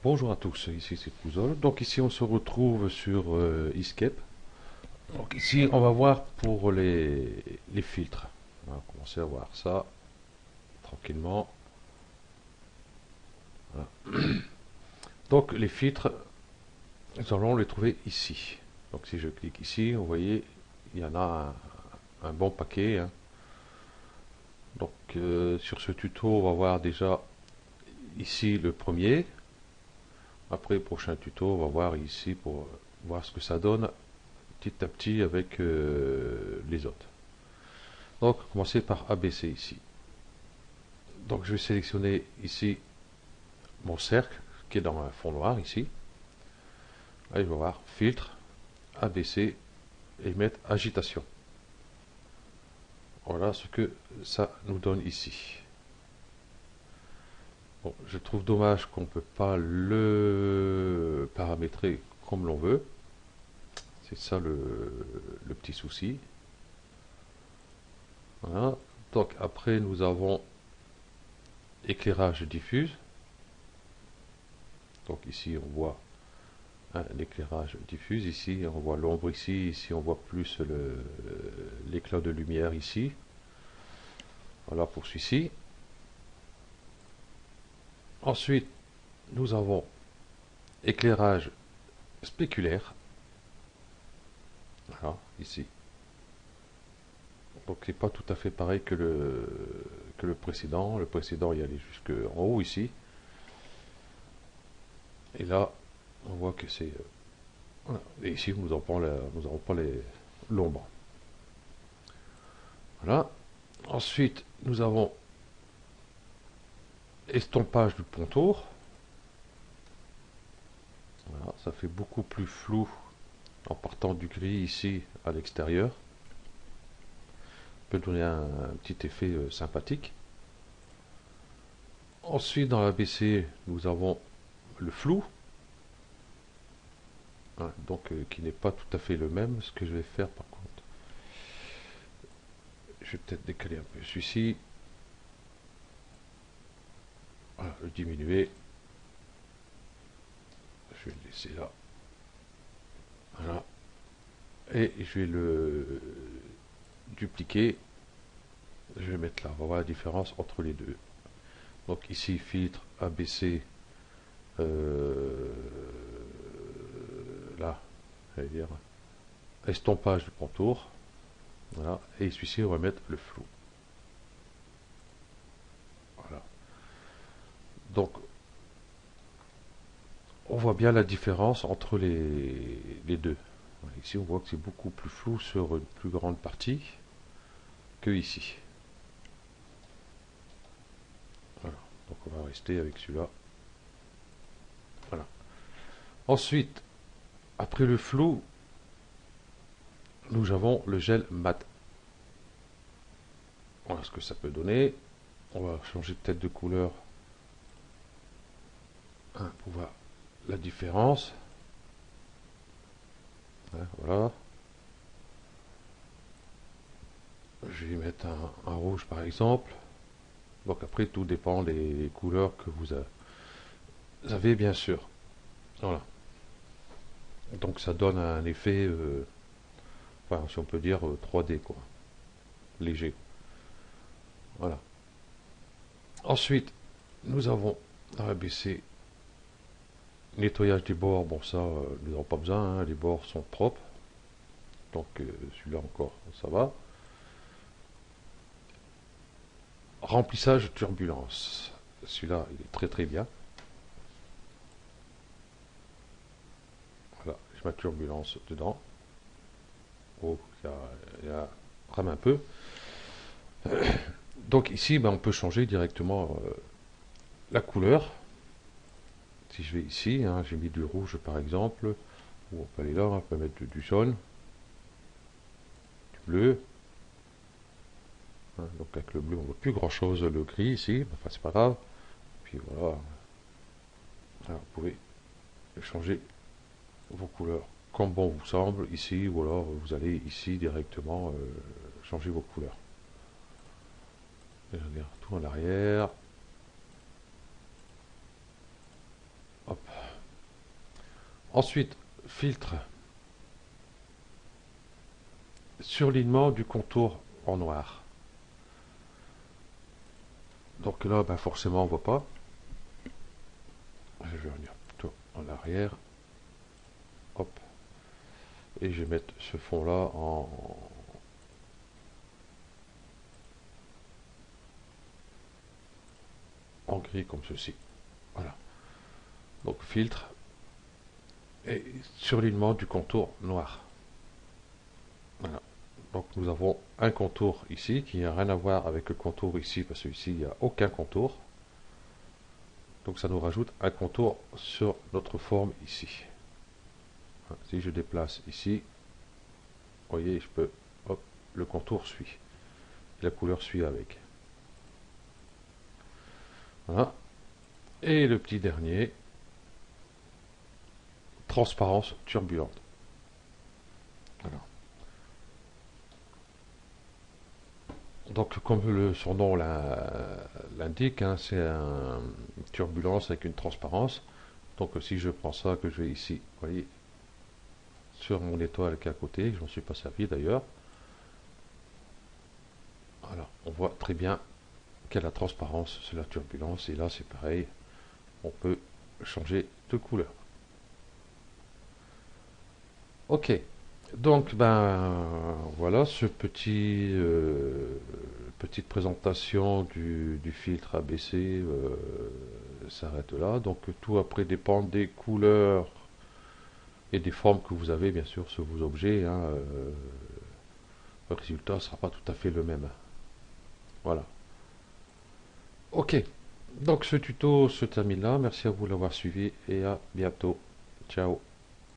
Bonjour à tous, ici c'est Pouzol. Donc ici on se retrouve sur Escape. Donc ici on va voir pour les filtres. On va commencer à voir ça tranquillement. Voilà. Donc les filtres, nous allons les trouver ici. Donc si je clique ici, vous voyez, il y en a un bon paquet, hein. Donc sur ce tuto, on va voir déjà ici le premier. Après, prochain tuto, on va voir ici pour voir ce que ça donne petit à petit avec les autres. Donc, commencer par ABC ici. Donc, je vais sélectionner ici mon cercle qui est dans un fond noir ici. Là, je vais voir filtre, ABC et mettre agitation. Voilà ce que ça nous donne ici. Bon, je trouve dommage qu'on ne peut pas le paramétrer comme l'on veut. C'est ça le petit souci. Voilà. Donc après nous avons éclairage diffuse. Donc ici on voit l'éclairage diffuse. Ici on voit l'ombre ici. Ici on voit plus l'éclat de lumière ici. Voilà pour celui-ci. Ensuite nous avons éclairage spéculaire. Voilà ici. Donc c'est pas tout à fait pareil que le précédent. Le précédent il allait jusqu'en haut ici. Et là on voit que c'est voilà. Et ici nous n'avons pas l'ombre. Voilà. Ensuite nous avons estompage du contour. Voilà, ça fait beaucoup plus flou en partant du gris ici à l'extérieur. Peut donner un petit effet sympathique. Ensuite dans l'ABC nous avons le flou, hein, donc qui n'est pas tout à fait le même. Ce que je vais faire par contre, je vais peut-être décaler un peu celui-ci. Voilà, le diminuer. Je vais le laisser là. Voilà. Et je vais le dupliquer. Je vais mettre là. On va voir la différence entre les deux. Donc ici, filtre ABC. Là, je vais dire estompage du contour. Voilà. Et celui-ci, on va mettre le flou. Voilà. Donc, on voit bien la différence entre les deux. Ici, on voit que c'est beaucoup plus flou sur une plus grande partie que ici. Voilà. Donc, on va rester avec celui-là. Voilà. Ensuite, après le flou, nous avons le gel mat. Voilà ce que ça peut donner. On va changer peut-être de couleur pour voir la différence. Voilà. Je vais mettre un rouge par exemple. Donc après tout dépend des couleurs que vous avez bien sûr. Voilà. Donc ça donne un effet, enfin si on peut dire 3D quoi, léger. Voilà. Ensuite, nous avons dans la BC nettoyage des bords. Bon ça, nous n'avons pas besoin, hein, les bords sont propres. Donc celui-là encore, ça va. Remplissage de turbulence. Celui-là, il est très très bien. Voilà, je mets turbulence dedans. Oh, il y a rame un peu. Donc ici, ben, on peut changer directement la couleur. Si je vais ici, hein, j'ai mis du rouge par exemple, ou on peut aller là, on peut mettre du jaune, du bleu. Hein, donc avec le bleu, on ne voit plus grand chose, le gris ici, enfin c'est pas grave. Puis voilà. Alors, vous pouvez changer vos couleurs comme bon vous semble ici, ou alors vous allez ici directement changer vos couleurs. Et je regarde tout en arrière. Hop. Ensuite, filtre, surlignement du contour en noir. Donc là, ben forcément, on voit pas. Je vais revenir plutôt en arrière. Hop. Et je vais mettre ce fond là en gris comme ceci. Voilà. Donc filtre et surlignement du contour noir. Voilà. Donc nous avons un contour ici qui n'a rien à voir avec le contour ici parce qu'ici il n'y a aucun contour. Donc ça nous rajoute un contour sur notre forme ici. Si je déplace ici, vous voyez, je peux, hop, le contour suit. La couleur suit avec. Voilà. Et le petit dernier, transparence turbulente. Voilà. Donc, comme son nom l'indique, hein, c'est une turbulence avec une transparence. Donc, si je prends ça, que je vais ici, vous voyez, sur mon étoile qui est à côté, je m'en suis pas servi d'ailleurs. Voilà, on voit très bien quelle est la transparence, c'est la turbulence. Et là, c'est pareil, on peut changer de couleur. Ok, donc ben voilà ce petite présentation du filtre ABC s'arrête là. Donc tout après dépend des couleurs et des formes que vous avez bien sûr sur vos objets, hein, le résultat ne sera pas tout à fait le même. Voilà. Ok, donc ce tuto se termine là. Merci à vous de l'avoir suivi et à bientôt. Ciao.